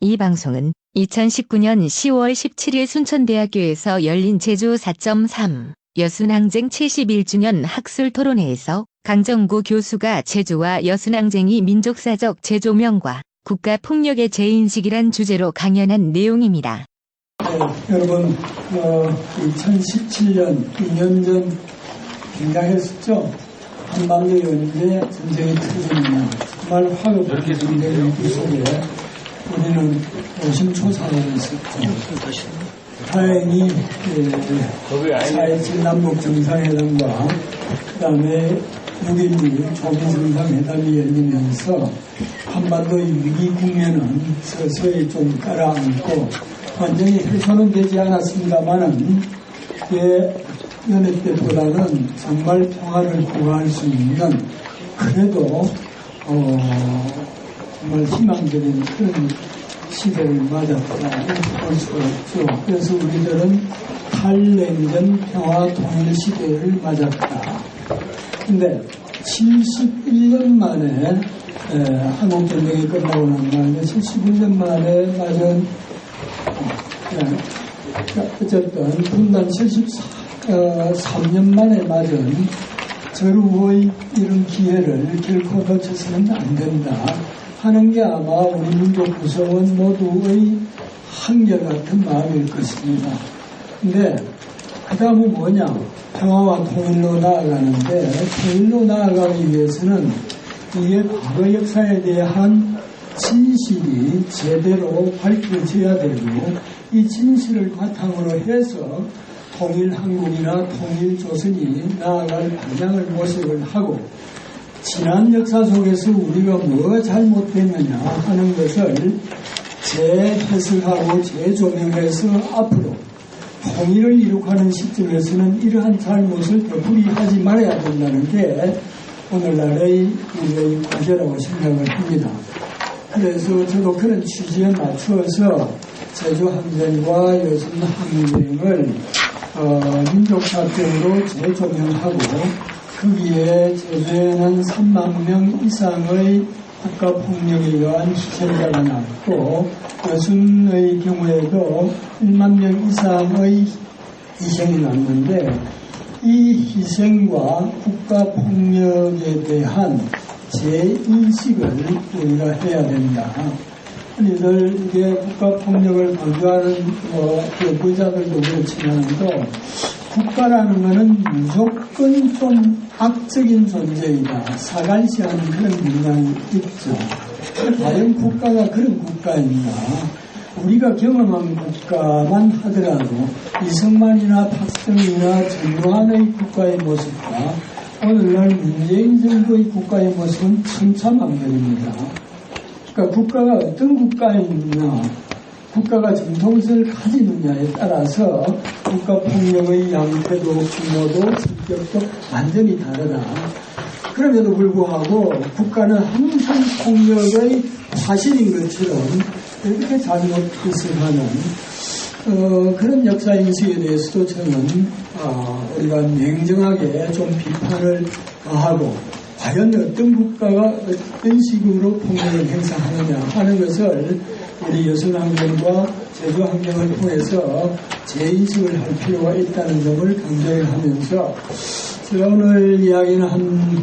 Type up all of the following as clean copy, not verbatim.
이 방송은 2019년 10월 17일 순천대학교에서 열린 제주 4.3 여순항쟁 71주년 학술토론회에서 강정구 교수가 제주와 여순항쟁이 민족사적 재조명과 국가폭력의 재인식이란 주제로 강연한 내용입니다. 여러분, 2017년 2년 전 긴장했었죠? 한반도 연대 전쟁이 터지느냐 정말 화급한 전쟁의 위기 속에 우리는 노심초사하고 있었죠. 다행히 4.27 남북 정상회담과 그 다음에 6.12 조미 정상회담이 열리면서 한반도의 위기 국면은 서서히 좀 가라앉고 완전히 해소는 되지 않았습니다만은 연애 때보다는 정말 평화를 구가할 수 있는 그래도 정말 희망적인 그런 시대를 맞았다 이렇게 볼 수가 있죠. 그래서 우리들은 탈냉전 평화 통일 시대를 맞았다. 근데 71년 만에 한국전쟁이 끝나고 난 다음에 71년 만에 맞은 어쨌든 분단 73년 만에 맞은 저루의 이런 기회를 결코 놓쳐서는 안 된다 하는 게 아마 우리 민족 구성원 모두의 한결같은 마음일 것입니다. 근데 그 다음은 뭐냐? 평화와 통일로 나아가는데 통일로 나아가기 위해서는 이게 과거 역사에 대한 진실이 제대로 밝혀져야 되고 이 진실을 바탕으로 해서 통일한국이나 통일조선이 나아갈 방향을 모색을 하고 지난 역사 속에서 우리가 뭐가 잘못됐느냐 하는 것을 재해석하고 재조명해서 앞으로 통일을 이룩하는 시점에서는 이러한 잘못을 되풀이하지 말아야 된다는 게 오늘날의 우리의 과제라고 생각을 합니다. 그래서 저도 그런 취지에 맞추어서 제주항쟁과 여순항쟁을 민족사적으로 재조명하고 거기에 제주에는 3만 명 이상의 국가폭력에 의한 희생자가 났고 여순의 경우에도 1만 명 이상의 희생이 났는데 이 희생과 국가폭력에 대한 재인식을 우리가 해야 된다. 흔히들 이게 국가폭력을 강조하는 부자들도 그렇지만 또 국가라는 것은 무조건 좀 악적인 존재이다. 사갈시하는 그런 경향이 있죠. 과연 국가가 그런 국가인가? 우리가 경험한 국가만 하더라도 이승만이나 박정희나 전두환의 국가의 모습과 오늘날 문재인 정부의 국가의 모습은 천차만별입니다. 그러니까 국가가 어떤 국가이냐, 국가가 정통성을 가지느냐에 따라서 국가폭력의 양태도 규모도 성격도 완전히 다르다. 그럼에도 불구하고 국가는 항상 폭력의 화신인 것처럼 이렇게 잘못짓을 하는 그런 역사인식에 대해서도 저는 우리가 냉정하게 좀 비판을 하고 과연 어떤 국가가 어떤 식으로 폭력을 행사하느냐 하는 것을 우리 여순항쟁과 제주항쟁을 통해서 재인식을 할 필요가 있다는 점을 강조를 하면서 제가 오늘 이야기는 한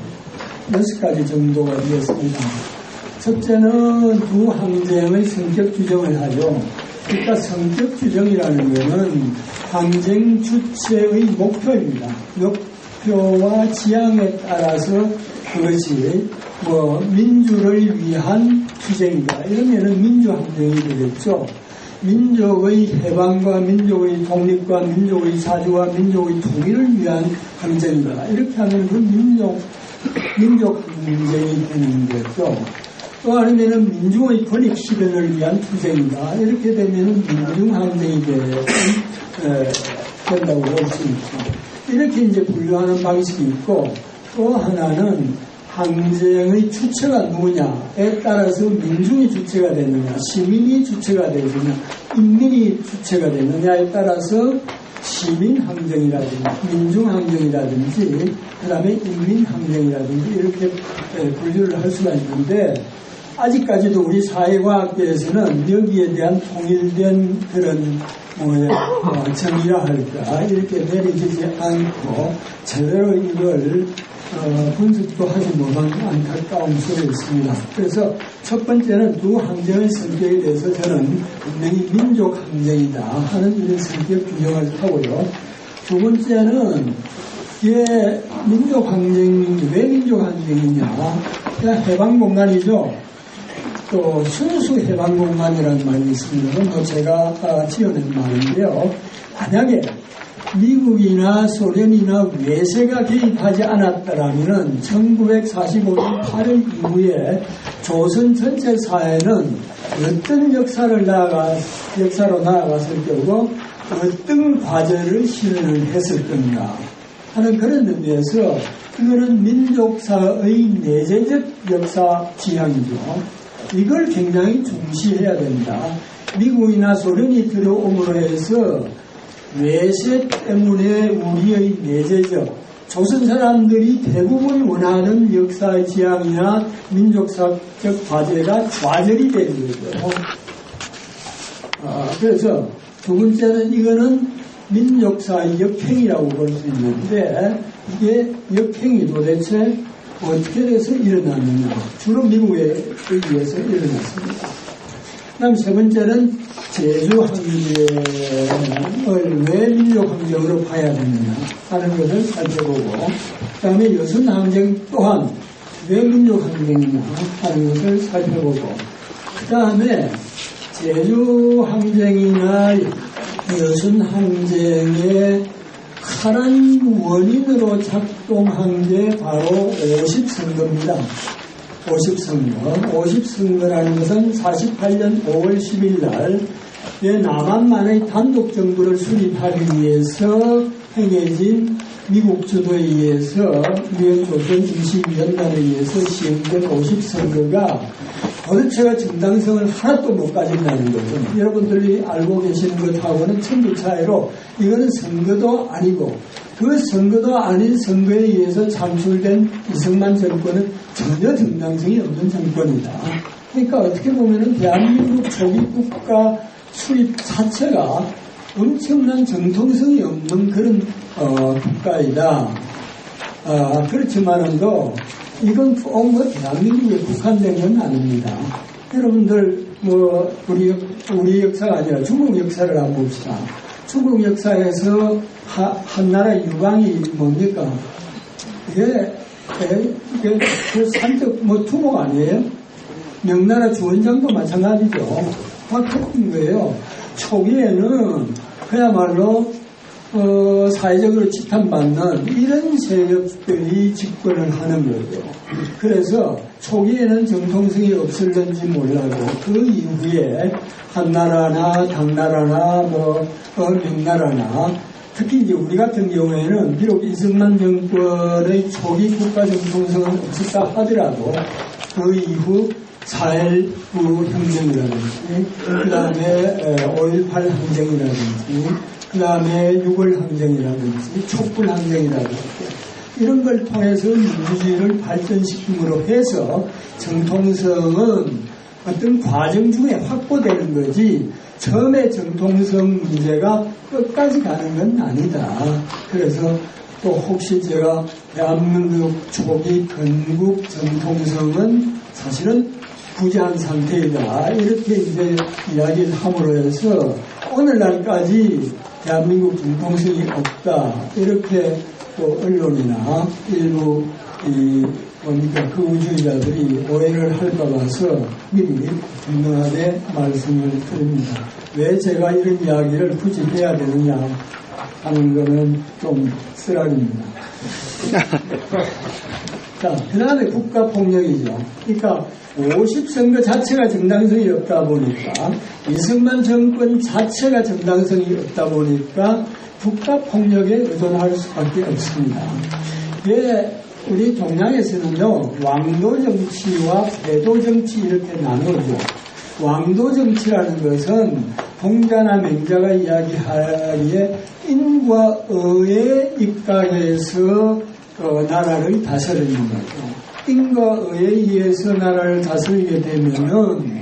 6가지 정도가 되겠습니다. 첫째는 두 항쟁의 성격 규정을 하죠. 그러니까 성격 규정이라는 것은 항쟁 주체의 목표입니다. 목표와 지향에 따라서 그것이 민주를 위한 투쟁이다. 이러면은 민주항쟁이 되겠죠. 민족의 해방과 민족의 독립과 민족의 자주와 민족의 통일을 위한 항쟁이다. 이렇게 하면 그 민족 항쟁이 되는 거죠. 또 아니면은 민중의 권익 실현을 위한 투쟁이다. 이렇게 되면은 민중항쟁이 된다고 볼 수 있죠. 이렇게 이제 분류하는 방식이 있고 또 하나는 항쟁의 주체가 누구냐에 따라서 민중이 주체가 되느냐, 시민이 주체가 되느냐, 인민이 주체가 되느냐에 따라서 시민항쟁이라든지 민중항쟁이라든지 그 다음에 인민항쟁이라든지 이렇게 분류를 할 수가 있는데 아직까지도 우리 사회과학계에서는 여기에 대한 통일된 그런 정의라 할까 이렇게 내려지지 않고 제대로 이걸 분석도 하지 못한 안타까운 속에 있습니다. 그래서 첫 번째는 두 항쟁의 성격에 대해서 저는 분명히 민족 항쟁이다 하는 이런 성격 규정을 하고요. 두 번째는 이게 민족 항쟁이 왜 민족 항쟁이냐? 그냥 해방 공간이죠. 또 순수 해방 공간이라는 말이 있습니다. 뭐 제가 지어낸 말인데요. 만약에 미국이나 소련이나 외세가 개입하지 않았더라면 1945년 8월 이후에 조선 전체 사회는 어떤 역사로 나아갔을 경우 어떤 과제를 실현을 했을 건가 하는 그런 의미에서 이거는 민족사의 내재적 역사 지향이죠. 이걸 굉장히 중시해야 된다. 미국이나 소련이 들어옴으로 해서 외세 때문에 우리의 내재적 조선 사람들이 대부분 원하는 역사 지향이나 민족사적 과제가 좌절이 된 거죠. 그래서 두 번째는 이거는 민족사의 역행이라고 볼 수 있는데 이게 역행이 도대체 어떻게 돼서 일어났느냐. 주로 미국에 의해서 일어났습니다. 그 다음 세 번째는 제주 항쟁을 왜 민족 항쟁으로 봐야 되느냐 하는 것을 살펴보고 그 다음에 여순 항쟁 또한 왜 민족 항쟁이냐 하는 것을 살펴보고 그 다음에 제주 항쟁이나 여순 항쟁의 가장 원인으로 작동한 게 바로 50선거입니다. 50선거. 50선거라는 것은 48년 5월 10일 날 남한만의 단독 정부를 수립하기 위해서 행해진 미국 주도에 의해서 유엔 조선 임시위원단에 의해서 시행된 50선거가 도대체가 정당성을 하나도 못 가진다는 거죠. 여러분들이 알고 계시는 것하고는 천지 차이로 이거는 선거도 아니고 그 선거도 아닌 선거에 의해서 창출된 이승만 정권은 전혀 정당성이 없는 정권이다. 그러니까 어떻게 보면은 대한민국 초기 국가 수립 자체가 엄청난 정통성이 없는 그런 국가이다. 그렇지만은도 이건 꼭 대한민국에 국한된 건 아닙니다. 여러분들 우리 역사가 아니라 중국 역사를 한번 봅시다. 중국 역사에서 한나라 유방이 뭡니까? 이게 산적 투목 아니에요? 명나라 주원장도 마찬가지죠. 바뀌는 거예요. 초기에는 그야말로 사회적으로 지탄받는 이런 세력들이 집권을 하는 거죠. 그래서 초기에는 정통성이 없을는지 몰라도 그 이후에 한나라나 당나라나 명나라나 특히 이제 우리 같은 경우에는 비록 이승만 정권의 초기 국가 정통성은 없었다 하더라도 그 이후 4.19 행정이라든지 그 다음에 5.18 항쟁이라든지 그 다음에 6월 항쟁이라든지 촛불 항쟁이라든지 이런 걸 통해서 민주주의를 발전시킴으로 해서 정통성은 어떤 과정 중에 확보되는 거지 처음에 정통성 문제가 끝까지 가는 건 아니다. 그래서 또 혹시 제가 대한민국 초기 건국 정통성은 사실은 부재한 상태이다. 이렇게 이제 이야기를 함으로 해서 오늘날까지 대한민국 정통성이 없다. 이렇게 또 언론이나 일부 그 우주의자들이 오해를 할까 봐서 미리 분명하게 말씀을 드립니다. 왜 제가 이런 이야기를 굳이 해야 되느냐 하는 거는 좀 쓰라립니다. 자, 그 다음에 국가폭력이죠. 그러니까 50선거 자체가 정당성이 없다 보니까 이승만 정권 자체가 정당성이 없다 보니까 국가폭력에 의존할 수밖에 없습니다. 우리 동양에서는요 왕도 정치와 배도 정치 이렇게 나누죠. 왕도 정치라는 것은 공자나 맹자가 이야기하기에 인과 의에 입각해서 나라를 다스리는 거죠. 인과 의에 의해서 나라를 다스리게 되면은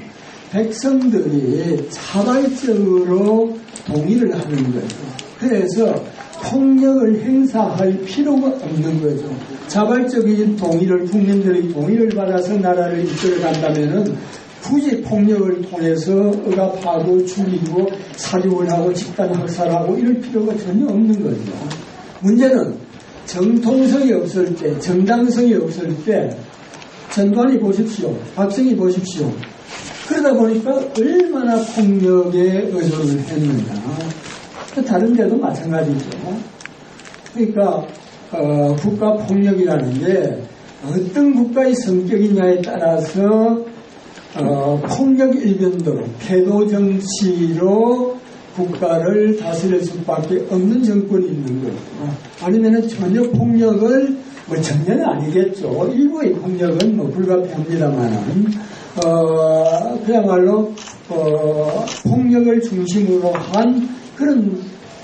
백성들이 자발적으로 동의를 하는 거죠. 그래서 폭력을 행사할 필요가 없는 거죠. 자발적인 동의를, 국민들의 동의를 받아서 나라를 이끌어 간다면은 굳이 폭력을 통해서 억압하고 죽이고 사륙을 하고 집단 학살하고 이럴 필요가 전혀 없는 거죠. 문제는 정통성이 없을 때, 정당성이 없을 때 전두환이 보십시오. 박정희 보십시오. 그러다 보니까 얼마나 폭력에 의존을 했느냐. 다른 데도 마찬가지죠. 그러니까 국가 폭력이라는 게 어떤 국가의 성격이냐에 따라서 폭력 일변도로 패도 정치로 국가를 다스릴 수밖에 없는 정권이 있는 거죠. 아니면은 전혀 폭력을 전혀는 아니겠죠. 일부의 폭력은 불가피합니다만은 그야말로 폭력을 중심으로 한 그런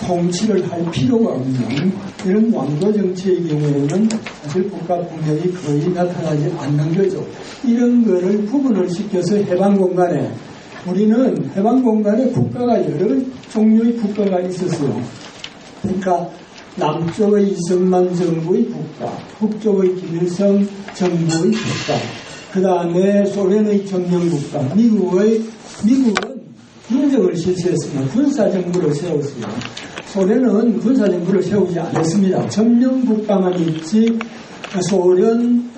통치를 할 필요가 없는 이런 왕조 정치의 경우에는 사실 국가 폭력이 거의 나타나지 않는 거죠. 이런 거를 구분을 시켜서 해방 공간에 우리는 해방 공간에 국가가 여러 종류의 국가가 있었어요. 그러니까 남쪽의 이승만 정부의 국가, 북쪽의 김일성 정부의 국가, 그 다음에 소련의 점령국가, 미국은 군정을 실시했습니다. 군사정부를 세웠어요. 소련은 군사정부를 세우지 않았습니다. 점령국가만 있지 소련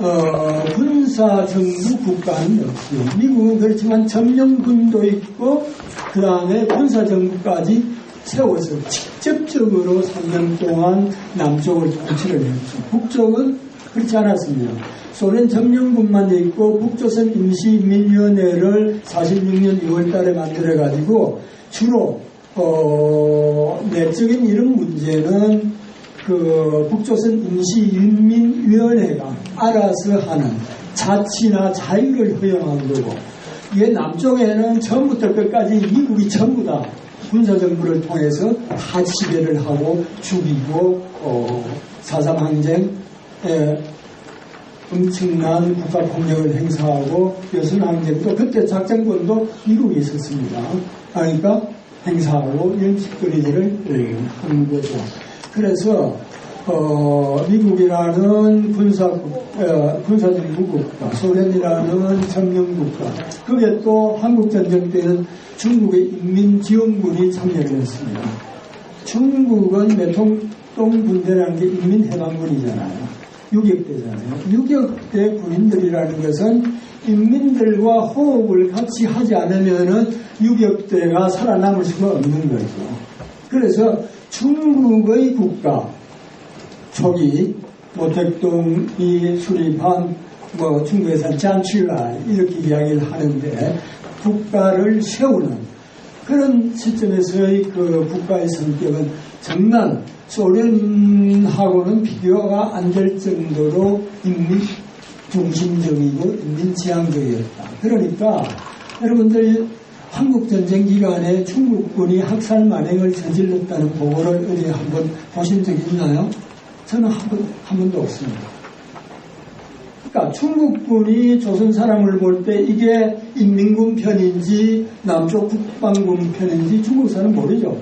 군사정부 국가는 없어요. 미국은 그렇지만 점령군도 있고 그 다음에 군사정부까지 세워서 직접적으로 3년 동안 남쪽을 통치를 했죠. 북쪽은 그렇지 않았습니다. 소련 점령군만 있고 북조선 임시인민위원회를 46년 2월달에 만들어가지고 주로 내적인 이런 문제는 그 북조선 임시인민위원회가 알아서 하는 자치나 자유를 허용한 거고, 이게 남쪽에는 처음부터 끝까지 미국이 전부 다 군사정부를 통해서 다 지배를 하고 죽이고 4.3 항쟁에 엄청난 국가폭력을 행사하고 여순항쟁도 그때 작전권도 미국이 있었습니다. 그러니까 행사하고 이런 짓거리들을 하는 거죠. 그래서 미국이라는 군사정부 국가, 소련이라는 점령국가, 그게 또 한국전쟁 때는 중국의 인민지원군이 참여를 했습니다. 중국은 매통동 군대라는 게 인민해방군이잖아요. 6.25대잖아요. 6.25대 군인들이라는 것은 인민들과 호흡을 같이 하지 않으면은 6.25대가 살아남을 수가 없는 거죠. 그래서 중국의 국가, 초기, 모택동이 수립한 중국에서는 잔취라 이렇게 이야기를 하는데 국가를 세우는 그런 시점에서의 그 국가의 성격은 정말 소련하고는 비교가 안 될 정도로 인민 중심적이고 인민 지향적이었다. 그러니까 여러분들 한국전쟁 기간에 중국군이 학살 만행을 저질렀다는 보고를 어디 한번 보신 적 있나요? 저는 한 번도 없습니다. 그러니까 중국군이 조선 사람을 볼 때 이게 인민군 편인지 남쪽 국방군 편인지 중국 사람 모르죠.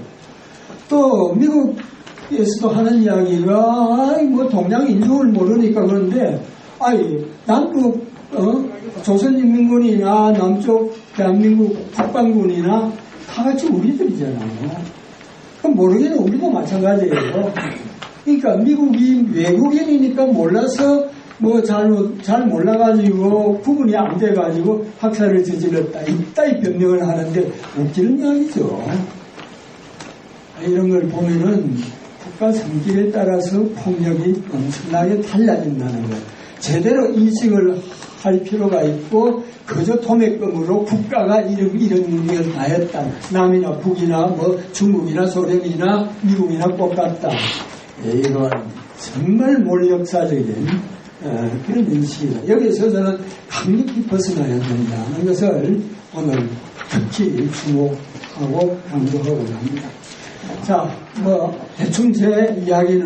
또 미국에서도 하는 이야기가 동양 인종을 모르니까 그런데 남북 조선인민군이나 남쪽 대한민국 국방군이나 다 같이 우리들이잖아요. 그럼 모르겠는 우리도 마찬가지예요. 그러니까 미국이 외국인이니까 몰라서 잘 몰라가지고 구분이 안 돼가지고 학살을 저질렀다. 이따위 변명을 하는데 웃기는 이야기죠. 이런 걸 보면은 국가 성질에 따라서 폭력이 엄청나게 달라진다는 것. 제대로 인식을 할 필요가 있고 그저 도매금으로 국가가 이런 일을 다 했다. 남이나 북이나 중국이나 소련이나 미국이나 똑같다. 이건 정말 몰역사적인 그런 인식이다. 여기서 저는 강력히 벗어나야 된다는 것을 오늘 특히 주목하고 강조하고자 합니다. 자, 대충 제 이야기는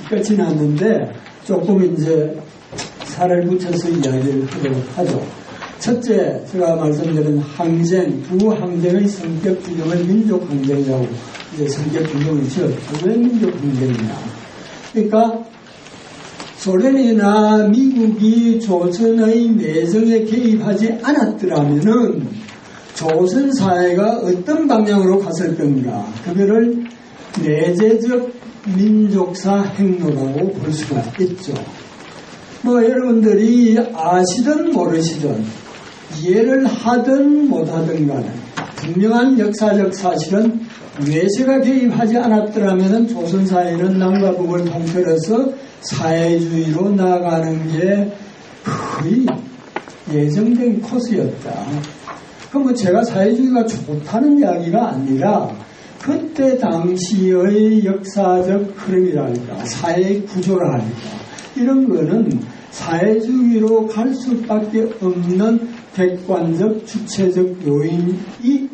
끝이 났는데 조금 이제 살을 붙여서 이야기를 하도록 하죠. 첫째, 제가 말씀드린 항쟁, 두 항쟁의 성격 규정을 민족 항쟁이라고 이제 성격 규정을 지었죠. 왜 민족 항쟁이냐? 그러니까 소련이나 미국이 조선의 내정에 개입하지 않았더라면은 조선 사회가 어떤 방향으로 갔을 건가? 그거를 내재적 민족사 행로라고 볼 수가 있죠. 뭐 여러분들이 아시든 모르시든 이해를 하든 못하든 간에 분명한 역사적 사실은 외세가 개입하지 않았더라면 조선 사회는 남과 북을 통틀어서 사회주의로 나아가는 게 거의 예정된 코스였다. 그럼 제가 사회주의가 좋다는 이야기가 아니라 그때 당시의 역사적 흐름이랄까, 사회 구조랄까, 이런 거는 사회주의로 갈 수밖에 없는 객관적, 주체적 요인이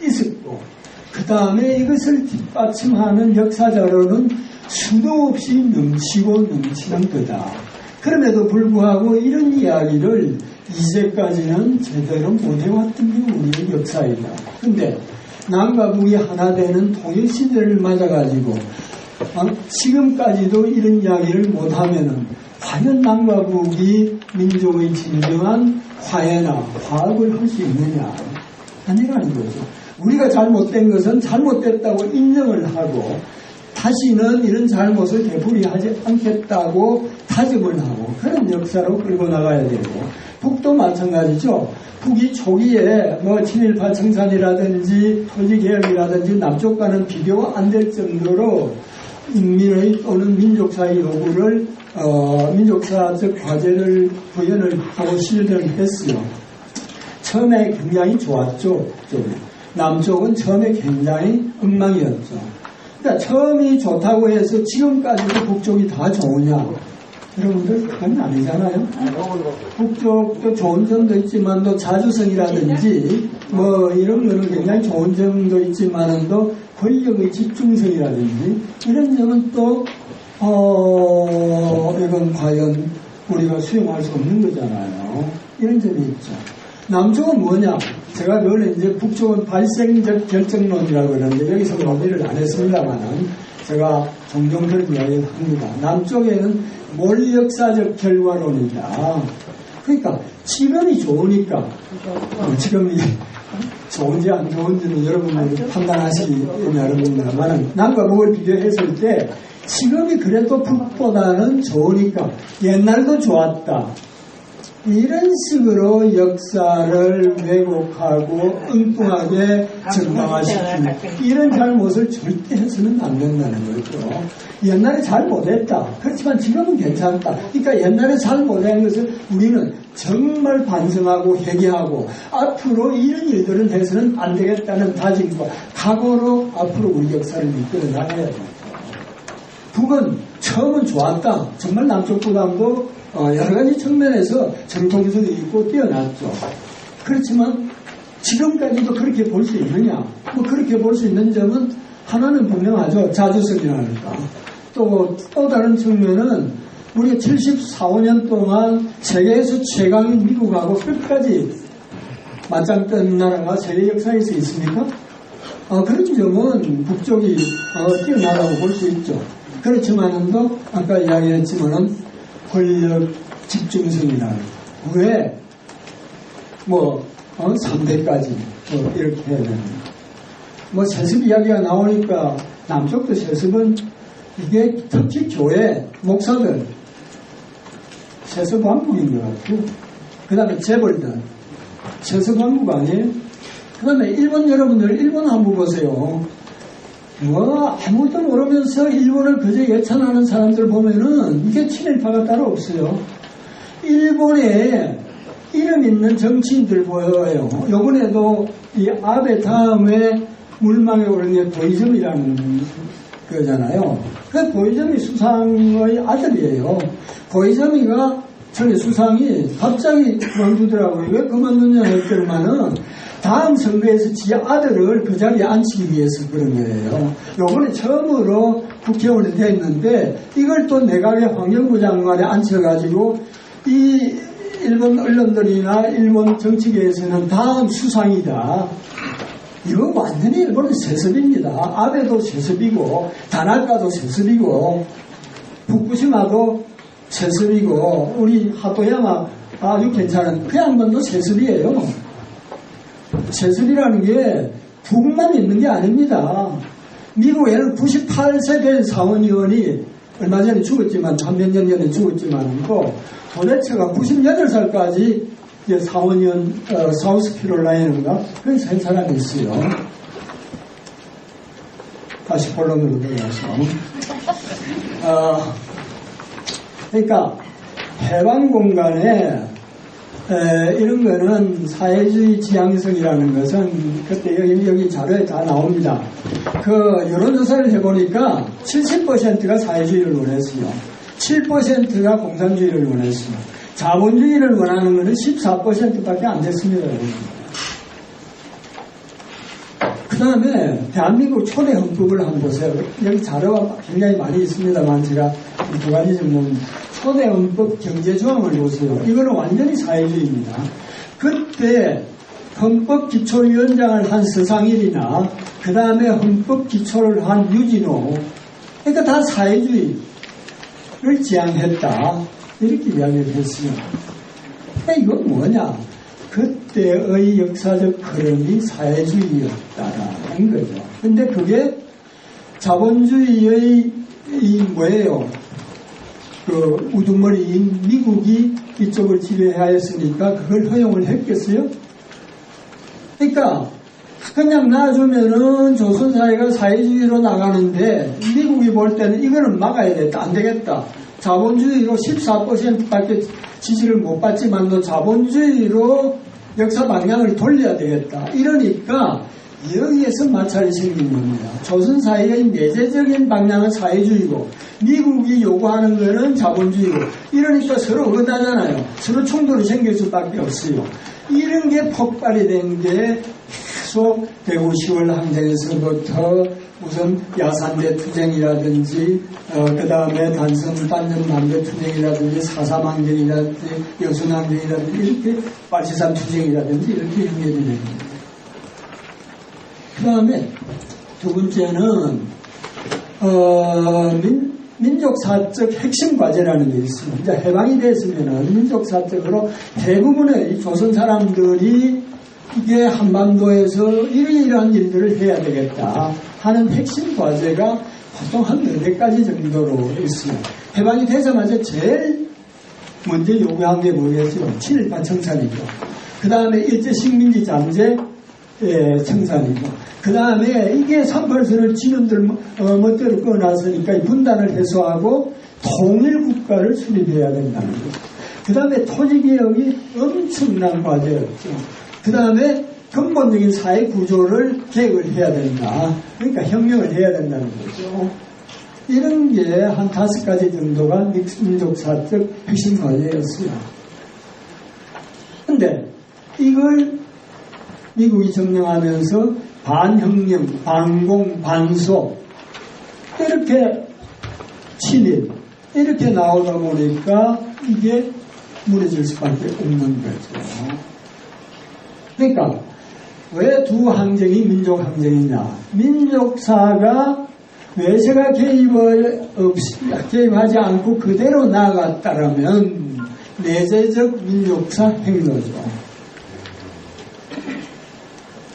있었고, 그 다음에 이것을 뒷받침하는 역사 자료는 수도 없이 넘치는 거다. 그럼에도 불구하고 이런 이야기를 이제까지는 제대로 못해왔던 게 우리의 역사이다. 근데 남과 북이 하나 되는 통일시대를 맞아가지고 지금까지도 이런 이야기를 못하면은 과연 남과 북이 민족의 진정한 화해나 화합을 할 수 있느냐? 아니라는 거죠. 우리가 잘못된 것은 잘못됐다고 인정을 하고 다시는 이런 잘못을 되풀이하지 않겠다고 다짐을 하고 그런 역사로 끌고 나가야 되고, 북도 마찬가지죠. 북이 초기에 뭐 친일파 청산이라든지 토지개혁이라든지 남쪽과는 비교가 안 될 정도로 인민의 또는 민족사의 요구를 민족사적 과제를 구현을 하고 실현을 했어요. 처음에 굉장히 좋았죠. 남쪽은 처음에 굉장히 엉망이었죠. 그러니까 처음이 좋다고 해서 지금까지도 북쪽이 다 좋으냐? 여러분들 그건 아니잖아요. 북쪽도 좋은 점도 있지만 또 자주성이라든지 뭐 이런 거는 굉장히 좋은 점도 있지만 또 권력의 집중성이라든지 이런 점은 또 이건 과연 우리가 수용할 수 없는 거잖아요. 이런 점이 있죠. 남쪽은 뭐냐? 제가 그걸 이제 북쪽은 발생적 결정론이라고 그러는데 여기서 논의를 안 했습니다만은 제가 종종 그런 이야기를 합니다. 남쪽에는 몰역사적 결과론이다. 그러니까 지금이 좋으니까 지금이 좋은지 안 좋은지는 여러분들이 판단하시기 나름입니다만 남과 북을 비교했을 때 지금이 그래도 북보다는 좋으니까 옛날도 좋았다. 이런 식으로 역사를 왜곡하고 엉뚱하게 정당화시키는 이런 잘못을 절대 해서는 안 된다는 거죠. 옛날에 잘 못했다. 그렇지만 지금은 괜찮다. 그러니까 옛날에 잘 못한 것을 우리는 정말 반성하고 회개하고 앞으로 이런 일들은 해서는 안 되겠다는 다짐과 각오로 앞으로 우리 역사를 이끌어 나가야 됩니다. 북은 처음은 좋았다. 정말 남쪽보다도 여러 가지 측면에서 정통성이 있고 뛰어났죠. 그렇지만 지금까지도 그렇게 볼 수 있느냐? 뭐 그렇게 볼 수 있는 점은 하나는 분명하죠. 자주성이라니까. 또 다른 측면은 우리가 74~5년 동안 세계에서 최강인 미국하고 끝까지 맞짱 뜬 나라가 세계 역사에서 있습니까? 그런 점은 북쪽이 뛰어나다고 볼 수 있죠. 그렇지만도 아까 이야기했지만은 권력 집중성이라는 왜 3대까지 이렇게 해야 됩니다. 세습 이야기가 나오니까 남쪽도 세습은 이게 특히 교회 목사들 세습 왕국인 것 같고, 그 다음에 재벌들 세습 왕국 아니에요? 그 다음에 일본 여러분들 일본 한번 보세요. 아무것도 모르면서 일본을 그저 예찬하는 사람들 보면은 이게 친일파가 따로 없어요. 일본에 이름 있는 정치인들 보여요. 요번에도 이 아베 다음에 물망에 오른 게 고이점이라는 거잖아요. 그 고이점이 수상의 아들이에요. 고이점이가 전에 수상이 갑자기 그만두더라고요. 왜 그만두냐 했더니만은 다음 선거에서 지 아들을 그 자리에 앉히기 위해서 그런 거예요. 요번에 처음으로 국회의원이 됐는데 이걸 또 내각의 환경부 장관에 앉혀가지고 이 일본 언론들이나 일본 정치계에서는 다음 수상이다. 이거 완전히 일본은 세습입니다. 아베도 세습이고 다나카도 세습이고 후쿠시마도 세습이고 우리 하토야마 아주 괜찮은 그 양반도 세습이에요. 세습이라는 게 북만 있는 게 아닙니다. 미국에는 98세 된 사원의원이 얼마 전에 죽었지만 한 몇 년 전에 죽었지만 도대체가 98살까지 사원의원 사우스캐롤라이나인가 그런 세 사람이 있어요. 다시 본론으로 들어가서 그러니까 해방 공간에 이런 거는 사회주의 지향성이라는 것은 그때 여기 자료에 다 나옵니다. 그 여론조사를 해보니까 70%가 사회주의를 원했어요. 7%가 공산주의를 원했어요. 자본주의를 원하는 것은 14%밖에 안 됐습니다. 그 다음에 대한민국 초대 헌법을 한번 보세요. 여기 자료가 굉장히 많이 있습니다만 제가 두 가지 좀 보면 초대 헌법 경제조항을 보세요. 이거는 완전히 사회주의입니다. 그때 헌법기초위원장을 한 서상일이나 그 다음에 헌법기초를 한 유진호 그러니까 다 사회주의를 지향했다. 이렇게 이야기를 했어요. 이건 뭐냐? 그때의 역사적 흐름이 사회주의였다라는 거죠. 근데 그게 자본주의의 뭐예요? 그 우두머리인 미국이 이쪽을 지배하였으니까 그걸 허용을 했겠어요? 그러니까 그냥 놔주면은 조선사회가 사회주의로 나가는데 미국이 볼 때는 이거는 막아야 되겠다. 안 되겠다. 자본주의로 14%밖에 지지를 못 받지만도 자본주의로 역사 방향을 돌려야 되겠다. 이러니까 여기에서 마찰이 생긴 겁니다. 조선사회의 내재적인 방향은 사회주의고 미국이 요구하는 것은 자본주의고 이러니까 서로 어긋나잖아요. 서로 충돌이 생길 수밖에 없어요. 이런 게 폭발이 된 게 계속 대구 10월 항쟁에서부터 우선 야산대 투쟁이라든지 그 다음에 단성 반전 반대 투쟁이라든지 사삼 항쟁이라든지 여순 항쟁이라든지 이렇게 빨치산 투쟁이라든지 이렇게 연결이 됩니다. 그 다음에 두 번째는 민족사적 핵심 과제라는 게 있습니다. 이제 해방이 됐으면은 민족사적으로 대부분의 조선 사람들이 이게 한반도에서 이러이러한 일들을 해야 되겠다 하는 핵심 과제가 보통 한 4가지 정도로 있어요. 해방이 되자마자 제일 먼저 요구한 게 뭐겠어요? 친일파 청산이죠. 그 다음에 일제식민지 잠재 청산이고 그 다음에 이게 38선을 진원들 멋대로 꺼놨으니까 분단을 해소하고 통일국가를 수립해야 된다는 거죠. 그 다음에 토지개혁이 엄청난 과제였죠. 그 다음에 근본적인 사회 구조를 개혁을 해야 된다. 그러니까 혁명을 해야 된다는 거죠. 이런 게 한 5가지 정도가 민족사적 핵심 과제였어요. 근데 이걸 미국이 점령하면서 반혁명, 반공, 반소 이렇게 친일 이렇게 나오다 보니까 이게 무너질 수밖에 없는 거죠. 그러니까 왜 두 항쟁이 민족항쟁이냐? 민족사가 외세가 개입하지 않고 그대로 나아갔다라면 내재적 민족사 행로죠.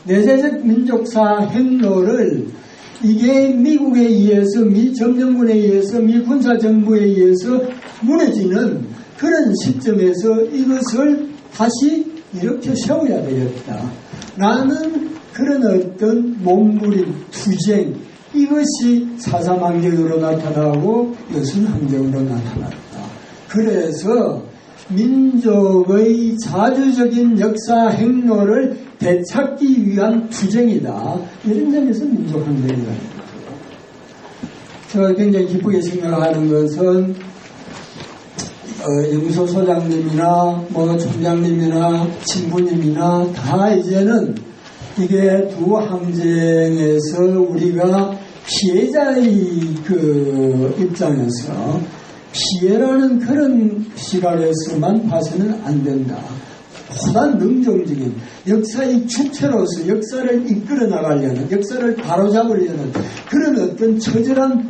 내재적 민족사 행로를 이게 미국에 의해서 미 점령군에 의해서 미 군사정부에 의해서 무너지는 그런 시점에서 이것을 다시 이렇게 세워야 되겠다. 라는 그런 어떤 몸부림, 투쟁, 이것이 사삼항쟁으로 나타나고 여순항쟁으로 나타났다. 그래서 민족의 자주적인 역사 행로를 되찾기 위한 투쟁이다. 이런 점에서 민족항쟁이라는 거죠. 제가 굉장히 기쁘게 생각하는 것은 영소 소장님이나 총장님이나 친구님이나 다 이제는 이게 두 항쟁에서 우리가 피해자의 그 입장에서 피해라는 그런 시각에서만 봐서는 안 된다. 보다 능동적인 역사의 주체로서 역사를 이끌어 나가려는, 역사를 바로잡으려는 그런 어떤 처절한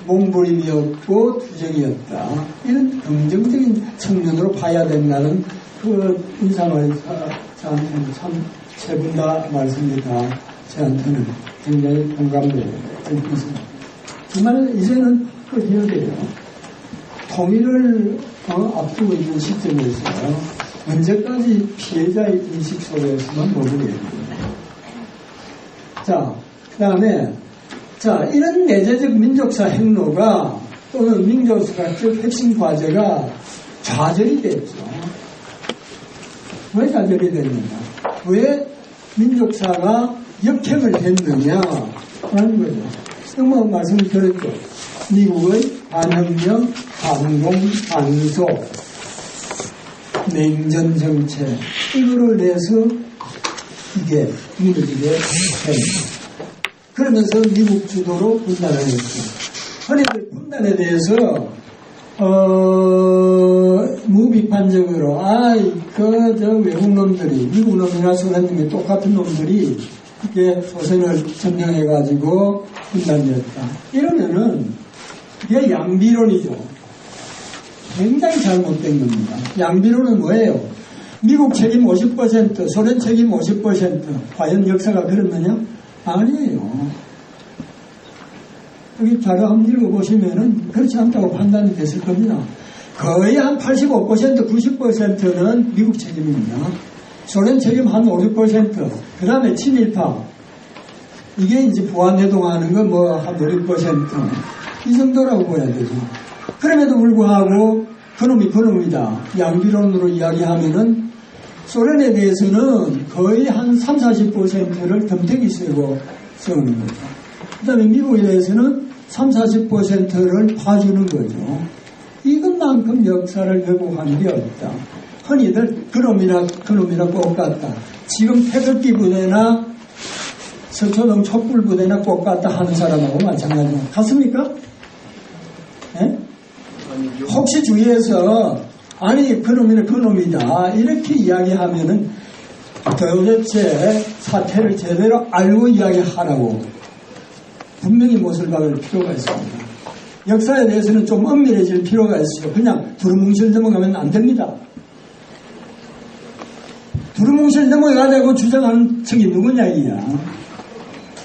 몸부림이었고 투쟁이었다. 이런 긍정적인 측면으로 봐야 된다는 그 인상을 저한테는 참 세 분 다 말씀이 다 저한테는 굉장히 공감돼요. 그래서 정말 이제는 바꿔야 돼요. 통일을 앞두고 있는 시점에서 언제까지 피해자의 인식 속에서만 머무르게 됩니다. 자, 그 다음에 이런 내재적 민족사 행로가 또는 민족사적 핵심 과제가 좌절이 됐죠. 왜 좌절이 됐느냐? 왜 민족사가 역행을 했느냐? 라는 거죠. 지금 말씀을 드렸죠. 미국의 반혁명, 반공, 반소, 냉전 정책, 이거를 내서 이게 무너지게 됩니다. 그러면서 미국 주도로 분단을 했죠. 흔히들 분단에 대해서 무비판적으로 외국 놈들이, 미국 놈이나 소련 놈이 똑같은 놈들이 이게 조선을 점령해가지고 분단되었다. 이러면은 이게 양비론이죠. 굉장히 잘못된 겁니다. 양비론은 뭐예요? 미국 책임 50%, 소련 책임 50%. 과연 역사가 그렇느냐? 아니에요. 여기 자료 한번 읽어보시면은 그렇지 않다고 판단이 됐을 겁니다. 거의 한 85%, 90%는 미국 책임입니다. 소련 책임 한 50%, 그 다음에 친일파. 이게 이제 부안해동하는 거 뭐 한 50%. 이 정도라고 봐야 되죠. 그럼에도 불구하고 그놈이 그놈이다. 양비론으로 이야기하면은 소련에 대해서는 거의 한 30-40%를 덤태기 쓰고 세우는 거죠. 그 다음에 미국에 대해서는 30-40%를 봐주는 거죠. 이것만큼 역사를 왜곡하는 게 없다. 흔히들 그놈이나 똑같다. 지금 태극기 부대나 서초동 촛불 부대나 똑같다 하는 사람하고 마찬가지입니다. 같습니까? 네? 혹시 주위에서 그놈이다 이렇게 이야기하면은 도대체 사태를 제대로 알고 이야기하라고 분명히 못을 박을 필요가 있습니다. 역사에 대해서는 좀 엄밀해질 필요가 있어요. 그냥 두루뭉실 넘어가면 안 됩니다. 두루뭉실 넘어가자고 주장하는 층이 누구냐 이야.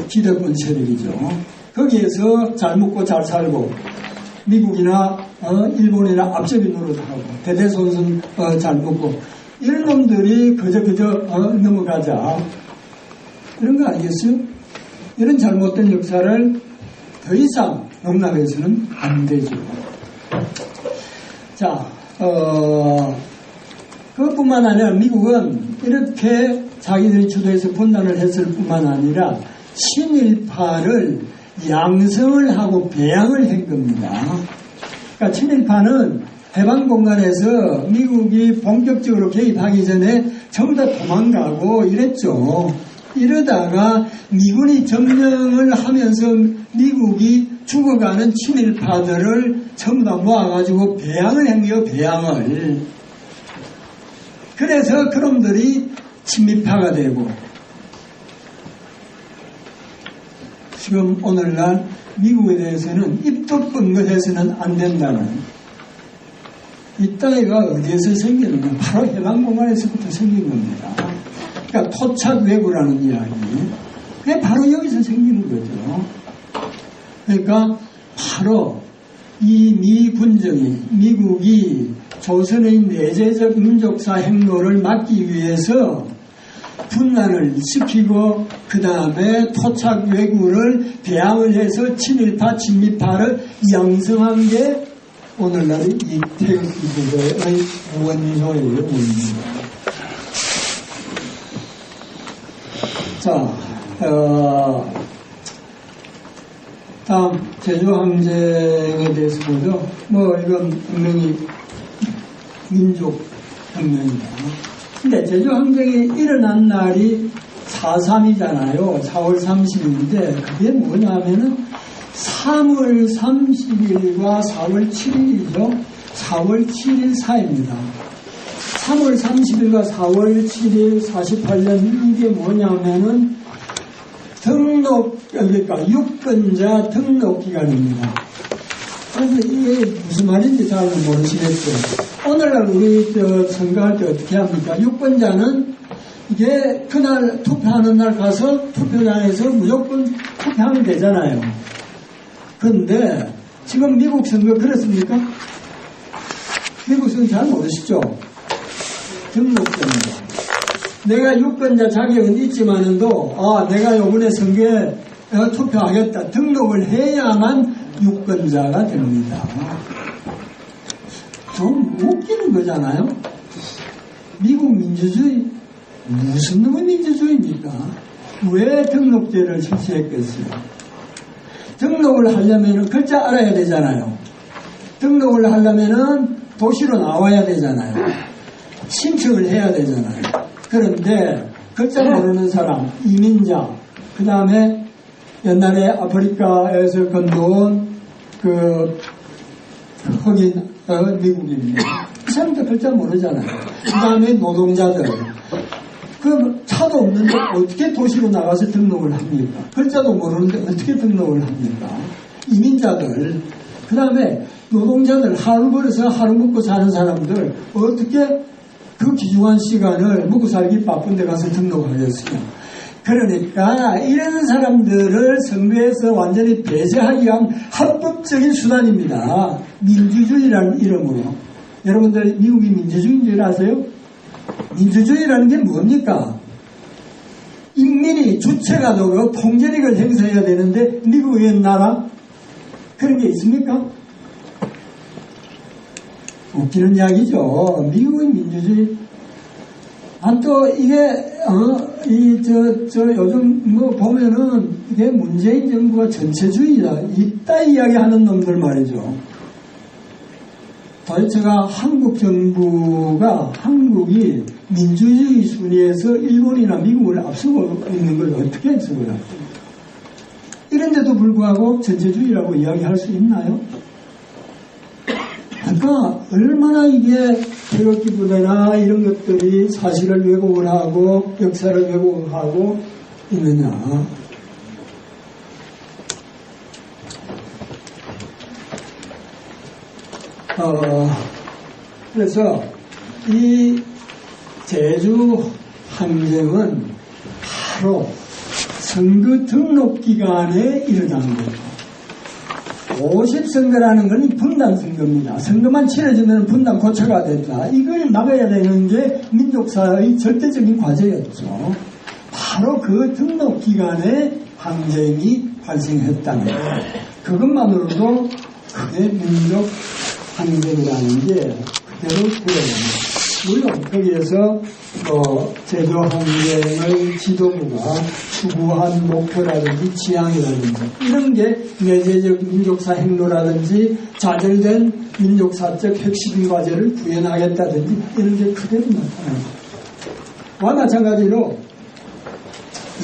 기득권 세력이죠. 거기에서 잘 먹고 잘 살고 미국이나 일본이나 앞잡이 노릇하고 대대손손 잘 먹고 이런 놈들이 그저 넘어가자 이런 거 아니겠어요? 이런 잘못된 역사를 더 이상 용납해서는 안 되죠. 자, 그것뿐만 아니라 미국은 이렇게 자기들이 주도해서 분단을 했을 뿐만 아니라 친일파를 양성을 하고 배양을 한 겁니다. 그러니까 친일파는 해방 공간에서 미국이 본격적으로 개입하기 전에 전부 다 도망가고 이랬죠. 이러다가 미군이 점령을 하면서 미국이 죽어가는 친일파들을 전부 다 모아가지고 배양을 한 거예요. 배양을. 그래서 그놈들이 친미파가 되고 지금 오늘날 미국에 대해서는 입도 뻥긋해서는 안 된다는 이 따위가 어디에서 생기느냐 바로 해방공간에서부터 생긴 겁니다. 그러니까 토착 외구라는 이야기 그게 바로 여기서 생기는 거죠. 그러니까 바로 이 미군정이 미국이 조선의 내재적 민족사 행로를 막기 위해서 분란을 시키고 그 다음에 토착 외구를 배양을 해서 친일파, 친미파를 양성한 게 오늘날의 이 태극기 부대의 원소예요. 원소. 자, 다음 제주항쟁에 대해서 보죠. 이건 분명히 민족혁명이다. 근데 제주항쟁이 일어난 날이 4.3이잖아요. 4월 30일인데 그게 뭐냐면은 3월 30일과 4월 7일이죠. 4월 7일 사입니다. 3월 30일과 4월 7일 48년 이게 뭐냐면은 그러니까 유권자 등록 기간입니다. 그래서 이게 무슨 말인지 잘 모르시겠죠. 오늘날 우리 선거할 때 어떻게 합니까? 유권자는 이게 그날 투표하는 날 가서 투표장에서 무조건 투표하면 되잖아요. 그런데 지금 미국 선거 그렇습니까? 미국 선거 잘 모르시죠? 등록제입니다. 내가 유권자 자격은 있지만은도 내가 이번에 선거에 투표하겠다 등록을 해야만 유권자가 됩니다. 좀 웃기는 거잖아요. 미국 민주주의 무슨 놈의 민주주의입니까? 왜 등록제를 실시했겠어요? 등록을 하려면 글자 알아야 되잖아요. 등록을 하려면 도시로 나와야 되잖아요. 신청을 해야 되잖아요. 그런데 글자 모르는 사람, 이민자, 그 다음에 옛날에 아프리카에서 건너온 흑인 미국인입니다. 이 사람들 글자 모르잖아요. 그 다음에 노동자들. 차도 없는데 어떻게 도시로 나가서 등록을 합니까? 글자도 모르는데 어떻게 등록을 합니까? 이민자들. 그 다음에 노동자들, 하루 벌어서 하루 먹고 사는 사람들 어떻게 그 귀중한 시간을 먹고 살기 바쁜 데 가서 등록하겠어요? 그러니까 이런 사람들을 선거에서 완전히 배제하기 위한 합법적인 수단입니다. 민주주의라는 이름으로. 여러분들 미국이 민주주의인 줄 아세요? 민주주의라는 게 뭡니까? 인민이 주체가 되고 통제력을 행사해야 되는데 미국의 나라? 그런 게 있습니까? 웃기는 이야기죠. 미국의 민주주의. 또 이게 요즘 보면은 이게 문재인 정부가 전체주의다 이따 이야기하는 놈들 말이죠. 도대체가 한국 정부가 한국이 민주주의 순위에서 일본이나 미국을 앞서고 있는 걸 어떻게 해석을 할까요? 이런데도 불구하고 전체주의라고 이야기할 수 있나요? 그러니까 얼마나 이게 태극기 부대나 이런 것들이 사실을 왜곡을 하고 역사를 왜곡을 하고 있느냐. 그래서 이 제주 항쟁은 바로 선거 등록 기간에 일어난 거예요. 50선거라는 건 분단선거입니다. 선거만 치러지면 분단 고쳐가 된다. 이걸 막아야 되는 게 민족사의 절대적인 과제였죠. 바로 그 등록 기간에 항쟁이 발생했다는 것. 그것만으로도 그게 민족 항쟁이라는 게 그대로 드러납니다. 물론 거기에서 제주 항쟁의 지도부가 추구한 목표라든지 지향이라든지 이런 게 내재적 민족사 행로라든지 좌절된 민족사적 핵심 과제를 구현하겠다든지 이런 게 그대로 나타납니다. 와 마찬가지로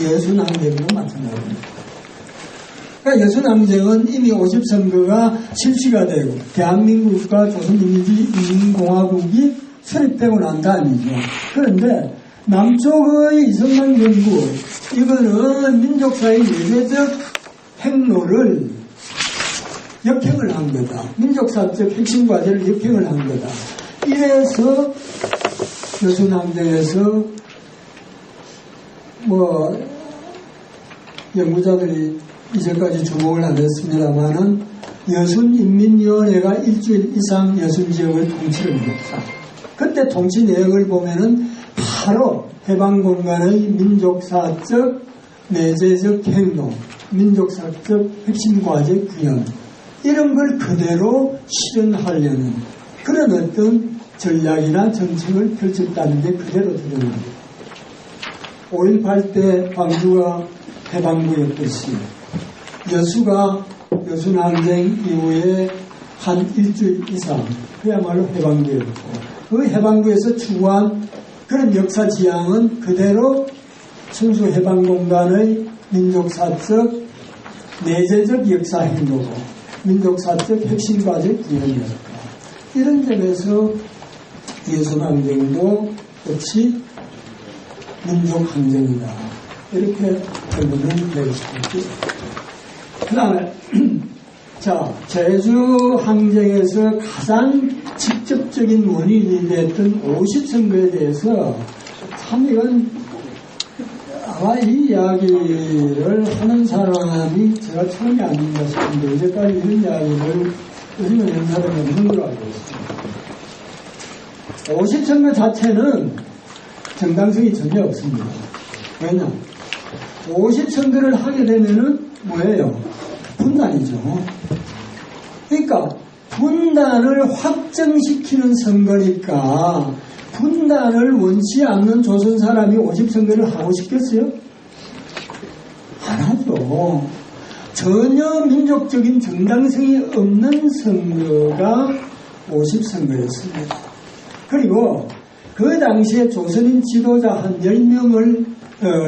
예순항쟁도 마찬가지입니다. 그러니까 예순항쟁은 이미 50선거가 실시가 되고 대한민국과 조선민주주의인민공화국이 설립되고 난 다음이죠. 그런데 남쪽의 이승만 정부 이거는 민족사의 예외적 행로를 역행을 한 거다. 민족사적 핵심 과제를 역행을 한 거다. 이래서 예순항쟁에서 연구자들이 이제까지 주목을 안 했습니다만은 여순인민위원회가 일주일 이상 여순지역을 통치를 했다. 그때 통치 내역을 보면은 바로 해방공간의 민족사적 내재적 행동, 민족사적 핵심 과제 구현 이런 걸 그대로 실현하려는 그런 어떤 전략이나 정책을 펼쳤다는 게 그대로 드러납니다. 5.18 때 광주가 해방구였듯이 여순항쟁 이후에 한 일주일 이상 그야말로 해방구였고 그 해방구에서 추구한 그런 역사 지향은 그대로 순수 해방공간의 민족사적 내재적 역사 행보고 민족사적 핵심과적 기능이었다. 이런 점에서 예술항쟁도 역시 민족항쟁이다. 이렇게 결론을 내릴 수 있겠습니다. 그 다음에 자, 제주항쟁에서 가장 직접적인 원인이 됐던 50선거에 대해서 참 이건 아마 이 이야기를 하는 사람이 제가 처음이 아닌가 싶은데 이제까지 이런 이야기를 요즘에 하는 사람이 없는 걸로 알고 있습니다. 50선거 자체는 정당성이 전혀 없습니다. 왜냐? 50선거를 하게 되면은 뭐예요? 분단이죠. 그러니까 분단을 확정시키는 선거니까 분단을 원치 않는 조선 사람이 50선거를 하고 싶겠어요? 안 하죠. 전혀 민족적인 정당성이 없는 선거가 50선거였습니다. 그리고 그 당시에 조선인 지도자 한 10명을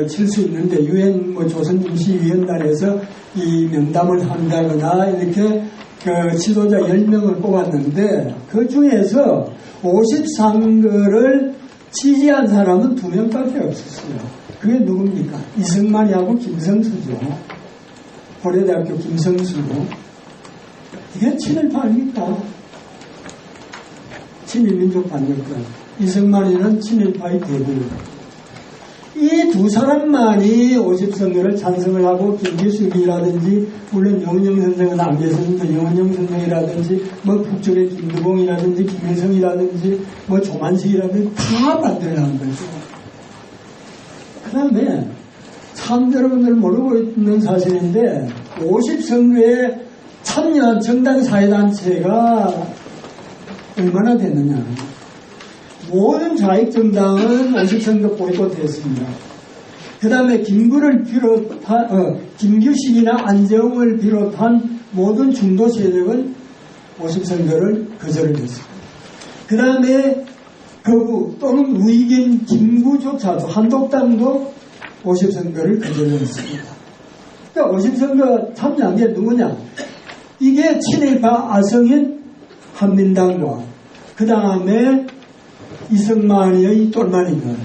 칠 수 있는데 유엔 조선 임시위원단에서 이 면담을 한다거나 이렇게 그 지도자 10명을 뽑았는데 그 중에서 50선거를 지지한 사람은 2명밖에 없었어요. 그게 누굽니까? 이승만이하고 김성수죠. 고려대학교 김성수. 이게 친일파 아닙니까? 친일민족 반역권. 이승만이는 친일파의 대부. 이 두 사람만이 50선거를 찬성을 하고 김기숙이라든지 물론 영은영 선생은 안 계셨는데 영은영 선생이라든지 뭐 북쪽의 김두봉이라든지 김일성이라든지 뭐 조만식이라든지 다 반대를 한 거죠. 그 다음에 참 여러분들 모르고 있는 사실인데 50선거에 참여한 정당사회단체가 얼마나 됐느냐. 모든 좌익정당은 50선거 보이콧했습니다. 그 다음에 김규식이나 안재홍을 비롯한 모든 중도 세력은 50선거를 거절을 했습니다. 그 다음에 거부 또는 우익인 김구조차도 한독당도 50선거를 거절을 했습니다. 그러니까 50선거 참여한 게 누구냐? 이게 친일파 아성인 한민당과 그 다음에 이승만의 똘마니들,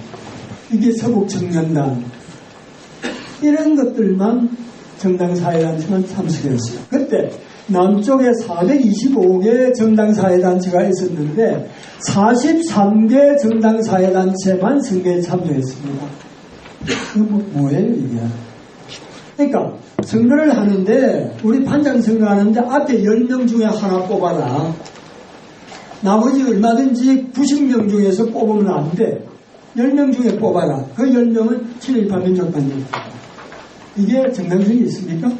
이게 서북청년단, 이런 것들만 정당사회단체만 참석했어요. 그때 남쪽에 425개 정당사회단체가 있었는데 43개 정당사회단체만 선거에 참여했습니다. 이거 뭐예요 이게? 그러니까 선거를 하는데 우리 판장 선거하는데 앞에 10명 중에 하나 뽑아라. 나머지 얼마든지 90명 중에서 뽑으면 안 돼. 10명 중에 뽑아라. 그 10명은 친일파 민족반대입니다. 이게 정당성이 있습니까?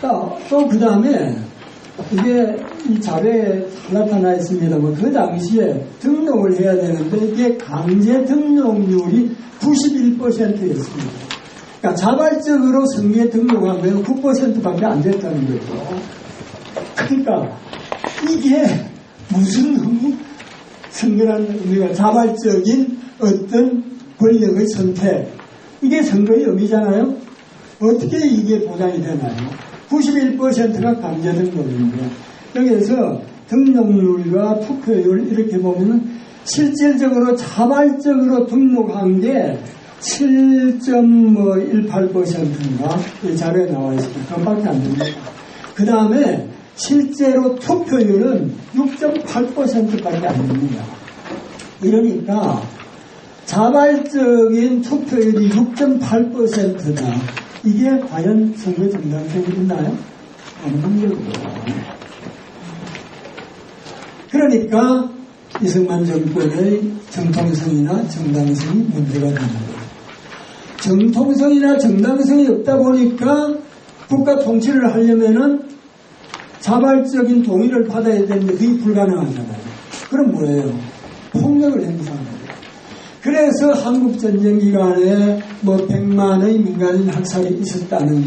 또 그 다음에 이게 이 자료에 나타나 있습니다만 그 당시에 등록을 해야 되는데 이게 강제 등록률이 91%였습니다. 그러니까 자발적으로 선거에 등록하면 9%밖에 안 됐다는 거죠. 그러니까 이게 무슨 선거라는 의미가 자발적인 어떤 권력의 선택, 이게 선거의 의미잖아요. 어떻게 이게 보장이 되나요? 91%가 강제 등록인데 여기에서 등록률과 투표율 이렇게 보면은 실질적으로 자발적으로 등록한 게 7.18%인가 이 자료에 나와 있습니다. 그것밖에 안 됩니다. 그 다음에 실제로 투표율은 6.8%밖에 안 됩니다. 이러니까 자발적인 투표율이 6.8%다. 이게 과연 선거 정당성이 있나요? 없는 거죠. 그러니까 이승만 정권의 정통성이나 정당성이 문제가 되는 거예요. 정통성이나 정당성이 없다 보니까 국가 통치를 하려면은 자발적인 동의를 받아야 되는데 그게 불가능하잖아요. 그럼 뭐예요? 폭력을 행사하는 거예요. 그래서 한국전쟁 기간에 100만의 민간인 학살이 있었다는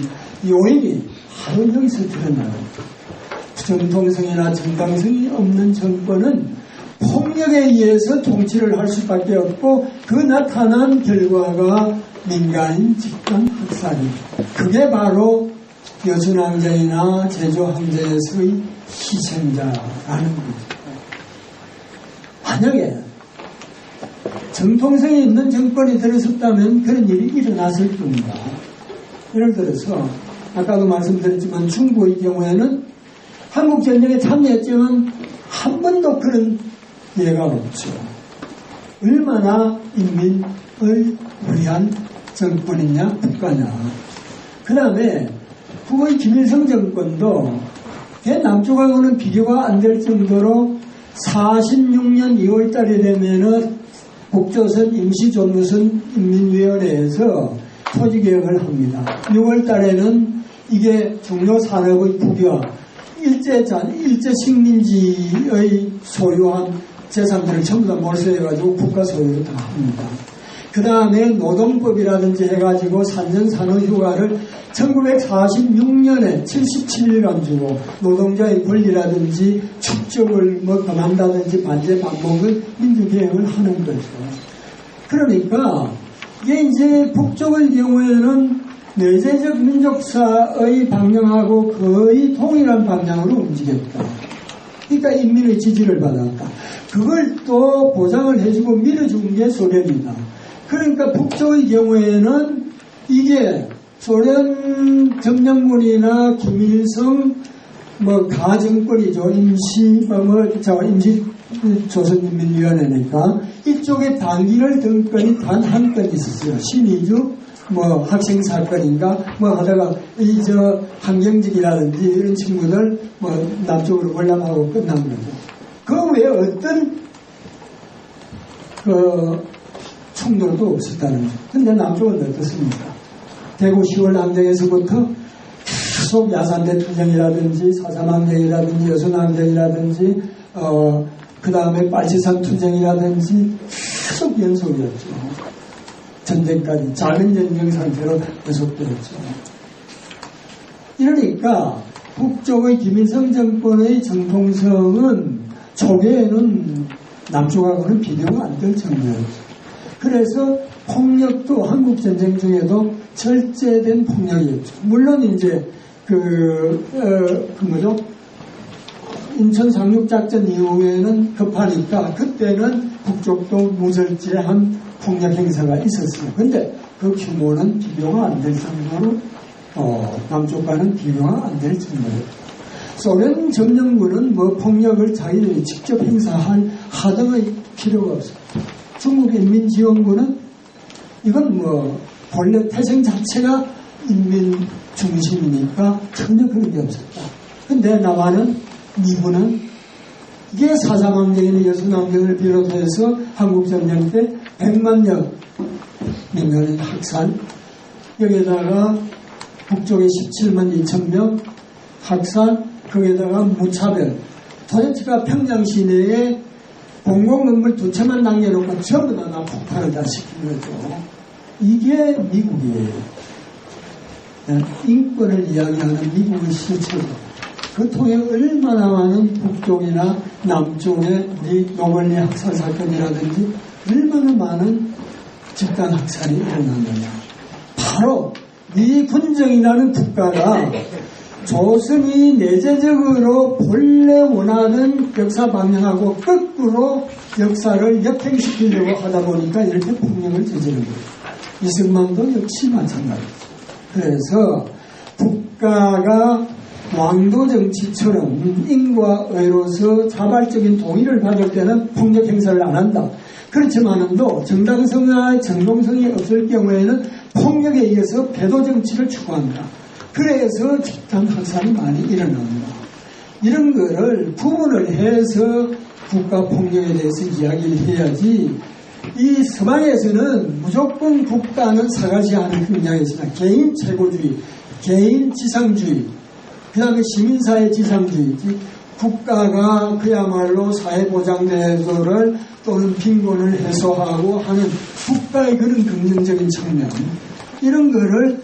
요인이 바로 여기서 드러나요. 정통성이나 정당성이 없는 정권은 폭력에 의해서 통치를 할 수밖에 없고 그 나타난 결과가 민간인 집단 학살입니다. 그게 바로 여순항쟁이나 제주항쟁에서의 희생자라는 거죠. 만약에 정통성이 있는 정권이 들어섰다면 그런 일이 일어났을 겁니다. 예를 들어서 아까도 말씀드렸지만 중국의 경우에는 한국전쟁에 참여했지만 한 번도 그런 예가 없죠. 얼마나 인민을 위한 정권이냐 국가냐. 그 다음에 북의 김일성 정권도 남쪽하고는 비교가 안 될 정도로 46년 2월달이 되면은 북조선 임시조무선 인민위원회에서 토지개혁을 합니다. 6월달에는 이게 종료산업의 국유화, 일제 식민지의 소유한 재산들을 전부 다 몰수해가지고 국가 소유를 다 합니다. 그 다음에 노동법이라든지 해가지고 산전산후휴가를 1946년에 77일간 주고 노동자의 권리라든지 축적을 금한다든지 반제 반복을 민주개혁을 하는 거죠. 그러니까 이게 이제 북쪽의 경우에는 내재적 민족사의 방향하고 거의 동일한 방향으로 움직였다. 그러니까 인민의 지지를 받았다. 그걸 또 보장을 해주고 밀어준 게 소련이다. 그러니까 북쪽의 경우에는 이게 소련 점령군이나 김일성 가정권이죠. 임시조선인민위원회니까 이쪽에 단기를 든 건이 단 한 건 있었어요. 신의주 학생 사건인가 하다가 한경직이라든지 이런 친구들 남쪽으로 올라가고 끝난 거죠. 그 외에 어떤 충돌도 없었다는 거죠. 근데 남쪽은 어떻습니까? 대구 10월 항쟁에서부터 계속 야산대 투쟁이라든지 사삼항쟁이라든지 여순항쟁이라든지 그 다음에 빨치산 투쟁이라든지 계속 연속이었죠. 전쟁까지 작은 전쟁 상태로 계속되었죠. 이러니까 북쪽의 김일성 정권의 정통성은 초기에는 남쪽하고는 비교가 안 될 정도였죠. 그래서 폭력도 한국전쟁 중에도 절제된 폭력이었죠. 물론 이제 인천 상륙작전 이후에는 급하니까 그때는 북쪽도 무절제한 폭력 행사가 있었어요. 근데 그 규모는 비교가 안 될 정도로 남쪽과는 비교가 안 될 정도였죠. 소련 점령군은 폭력을 자기들이 직접 하등의 필요가 없어요. 중국인민지원군은 이건 본래 태생 자체가 인민 중심이니까 전혀 그런 게 없었다. 근데 남한은 미군은 이게 사삼항쟁이나 여순항쟁을 비롯해서 한국전쟁 때 100만여 민간인 학살, 여기에다가 북쪽에 17만 2천 명 학살, 거기에다가 무차별, 도대체가 평양 시내에 공공건물 2채만 남겨놓고 전부 다 폭발을 다 시킨 거죠. 이게 미국이에요. 인권을 이야기하는 미국의 실체로 그 통해 얼마나 많은 북쪽이나 남쪽의 노벌리 학살 사건이라든지 얼마나 많은 집단 학살이 일어났느냐. 바로 미 군정이라는 국가가 조선이 내재적으로 본래 원하는 역사 방향하고 거꾸로 역사를 역행시키려고 하다 보니까 이렇게 폭력을 저지른 거예요. 이승만도 역시 마찬가지죠. 그래서 국가가 왕도 정치처럼 인과 의로서 자발적인 동의를 받을 때는 폭력 행사를 안 한다. 그렇지만도 정당성이나 정동성이 없을 경우에는 폭력에 의해서 배도 정치를 추구한다. 그래서 집단 학살이 많이 일어납니다. 이런 거를 구분을 해서 국가폭력에 대해서 이야기를 해야지, 이 서방에서는 무조건 국가는 사과시하는 경향이 있으나 개인 최고주의, 개인 지상주의, 그 다음에 시민사회 지상주의, 국가가 그야말로 사회보장제도를 또는 빈곤을 해소하고 하는 국가의 그런 긍정적인 측면, 이런 거를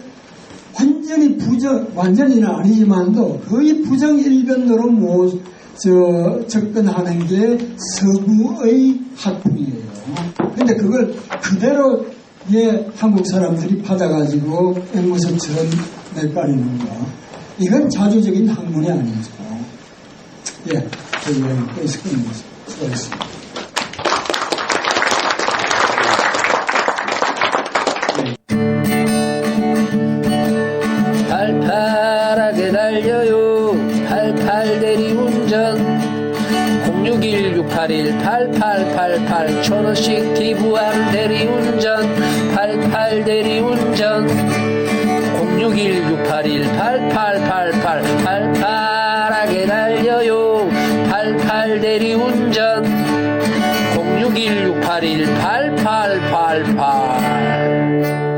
완전히는 아니지만도 거의 부정일변으로 접근하는 게 서구의 학풍이에요. 근데 그걸 그대로 한국 사람들이 받아가지고 앵무새처럼 내까리는 거. 이건 자조적인 학문이 아니죠. 예, 저희 여기서 끝내겠습니다. 수고하셨습니다. 팔팔하게 달려요 88 대리운전 061-681-8888 1,000원씩 기부하는 대리운전 88 대리운전 061-681-8888 팔팔하게 달려요 88 대리운전 061-681-8888